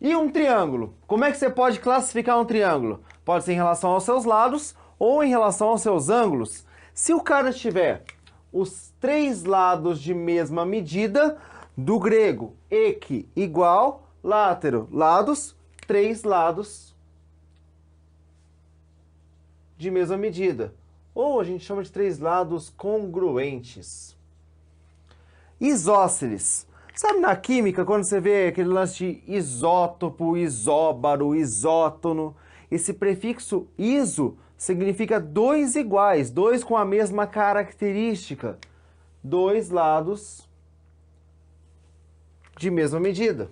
E um triângulo? Como é que você pode classificar um triângulo? Pode ser em relação aos seus lados ou em relação aos seus ângulos. Se o cara tiver os três lados de mesma medida, do grego, equi, igual, látero, lados, três lados de mesma medida. Ou a gente chama de três lados congruentes. Isósceles. Sabe na química, quando você vê aquele lance de isótopo, isóbaro, isótono, esse prefixo iso significa dois iguais, dois com a mesma característica, dois lados de mesma medida.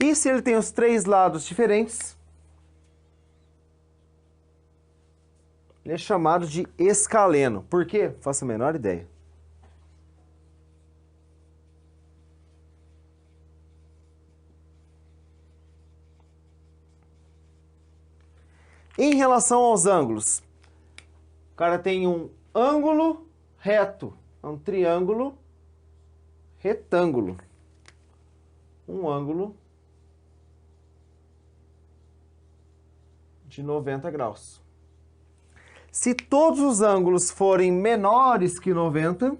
E se ele tem os três lados diferentes, ele é chamado de escaleno. Por quê? Faço a menor ideia. Em relação aos ângulos, o cara tem um ângulo reto, é um triângulo retângulo. Um ângulo de 90 graus. Se todos os ângulos forem menores que 90,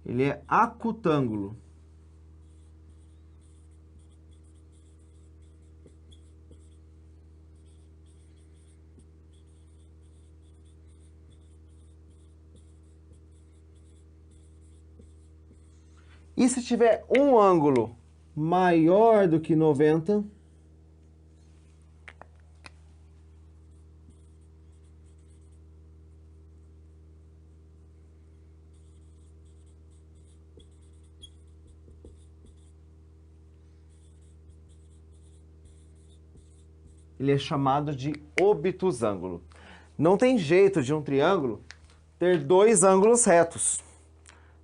ele é acutângulo. E se tiver um ângulo maior do que 90, ele é chamado de obtusângulo. Não tem jeito de um triângulo ter dois ângulos retos.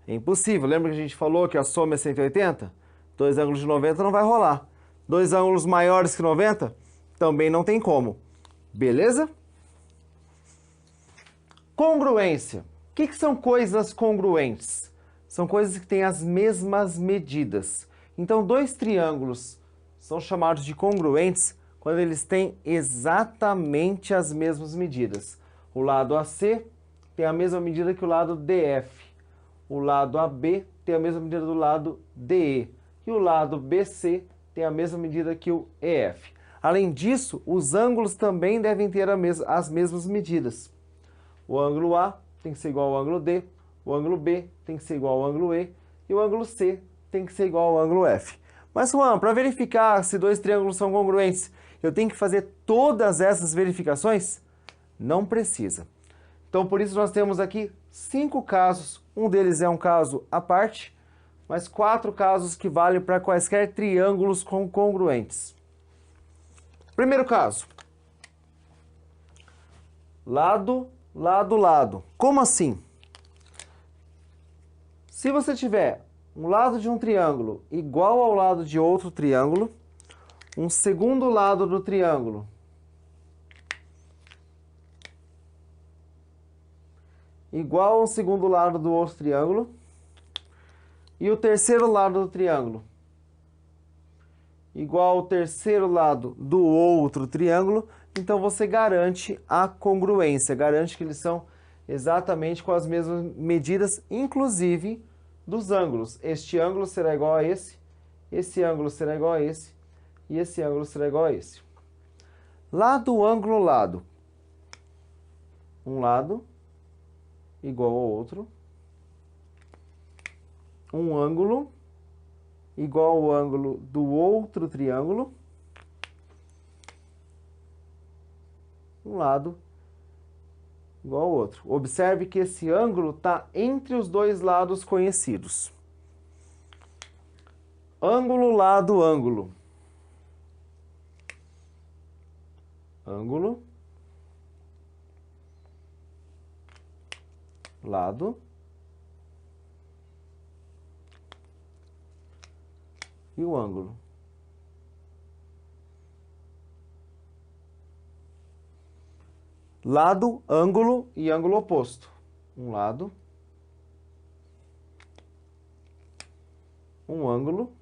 É impossível. Lembra que a gente falou que a soma é 180? Dois ângulos de 90 não vai rolar. Dois ângulos maiores que 90? Também não tem como. Beleza? Congruência. O que são coisas congruentes? São coisas que têm as mesmas medidas. Então, dois triângulos são chamados de congruentes quando eles têm exatamente as mesmas medidas. O lado AC tem a mesma medida que o lado DF. O lado AB tem a mesma medida do lado DE. E o lado BC tem a mesma medida que o EF. Além disso, os ângulos também devem ter as mesmas medidas. O ângulo A tem que ser igual ao ângulo D, o ângulo B tem que ser igual ao ângulo E e o ângulo C tem que ser igual ao ângulo F. Mas, Juan, para verificar se dois triângulos são congruentes, eu tenho que fazer todas essas verificações? Não precisa. Então, por isso, nós temos aqui 5 casos. Um deles é um caso à parte, mas 4 casos que valem para quaisquer triângulos congruentes. Primeiro caso. Lado, lado, lado. Como assim? Se você tiver um lado de um triângulo igual ao lado de outro triângulo, um segundo lado do triângulo igual ao segundo lado do outro triângulo, e o terceiro lado do triângulo igual ao terceiro lado do outro triângulo, então você garante a congruência, garante que eles são exatamente com as mesmas medidas, inclusive dos ângulos. Este ângulo será igual a esse ângulo será igual a esse, e esse ângulo será igual a esse. Lado, ângulo, lado. Um lado igual ao outro. Um ângulo igual ao ângulo do outro triângulo. Um lado igual ao outro. Observe que esse ângulo está entre os dois lados conhecidos. Ângulo, lado, ângulo. Ângulo, lado e o ângulo. Lado, ângulo e ângulo oposto. Um lado, um ângulo,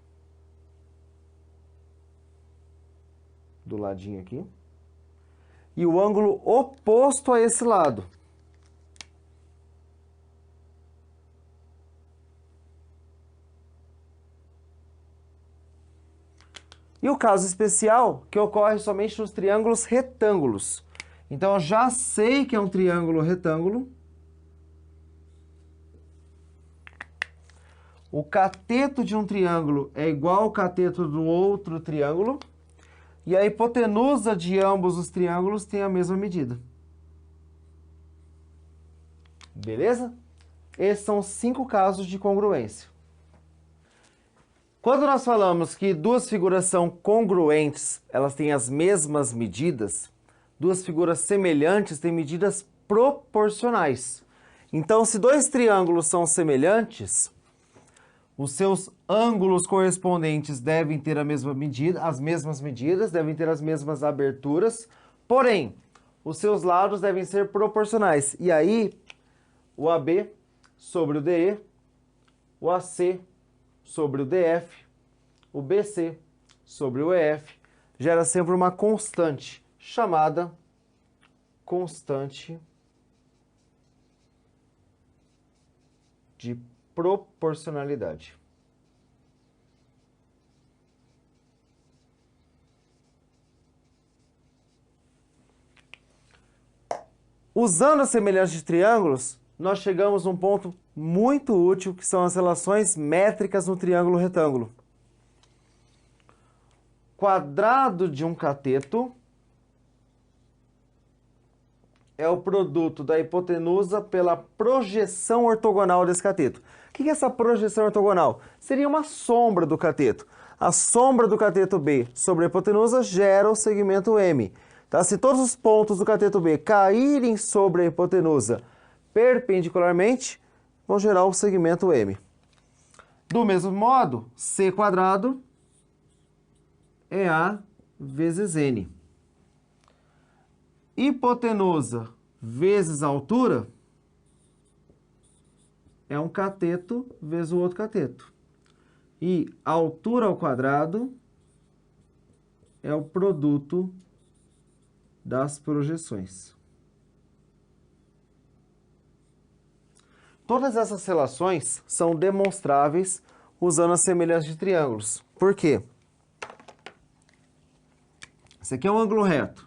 do ladinho aqui, e o ângulo oposto a esse lado. E o caso especial, que ocorre somente nos triângulos retângulos. Então, eu já sei que é um triângulo retângulo. O cateto de um triângulo é igual ao cateto do outro triângulo. E a hipotenusa de ambos os triângulos tem a mesma medida. Beleza? Esses são os 5 casos de congruência. Quando nós falamos que duas figuras são congruentes, elas têm as mesmas medidas, duas figuras semelhantes têm medidas proporcionais. Então, se dois triângulos são semelhantes, os seus ângulos correspondentes devem ter a mesma medida, as mesmas medidas, devem ter as mesmas aberturas, porém, os seus lados devem ser proporcionais. E aí, o AB sobre o DE, o AC sobre o DF, o BC sobre o EF, gera sempre uma constante, chamada constante de proporcionalidade. Usando a semelhança de triângulos, nós chegamos a um ponto muito útil, que são as relações métricas no triângulo retângulo. Quadrado de um cateto é o produto da hipotenusa pela projeção ortogonal desse cateto. O que é essa projeção ortogonal? Seria uma sombra do cateto. A sombra do cateto B sobre a hipotenusa gera o segmento M. Tá? Se todos os pontos do cateto B caírem sobre a hipotenusa perpendicularmente, vão gerar o segmento M. Do mesmo modo, C quadrado é A vezes N. Hipotenusa vezes altura é um cateto vezes o outro cateto. E altura ao quadrado é o produto das projeções. Todas essas relações são demonstráveis usando a semelhança de triângulos. Por quê? Esse aqui é um ângulo reto.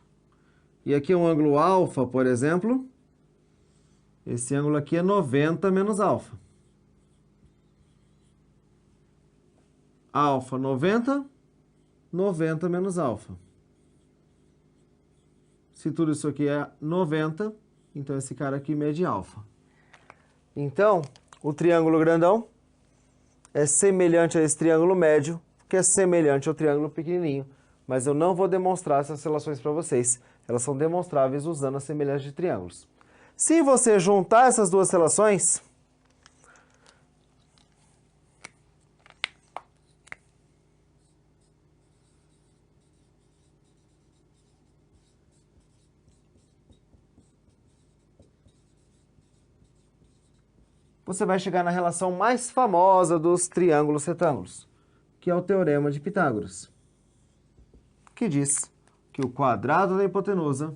E aqui é um ângulo alfa, por exemplo. Esse ângulo aqui é 90 menos alfa. Alfa 90, 90 menos alfa. Se tudo isso aqui é 90, então esse cara aqui mede alfa. Então, o triângulo grandão é semelhante a esse triângulo médio, que é semelhante ao triângulo pequenininho. Mas eu não vou demonstrar essas relações para vocês. Elas são demonstráveis usando a semelhança de triângulos. Se você juntar essas duas relações, você vai chegar na relação mais famosa dos triângulos retângulos, que é o Teorema de Pitágoras, que diz que o quadrado da hipotenusa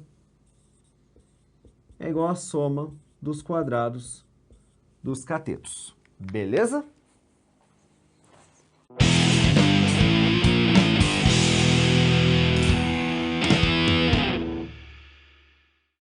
é igual à soma dos quadrados dos catetos. Beleza?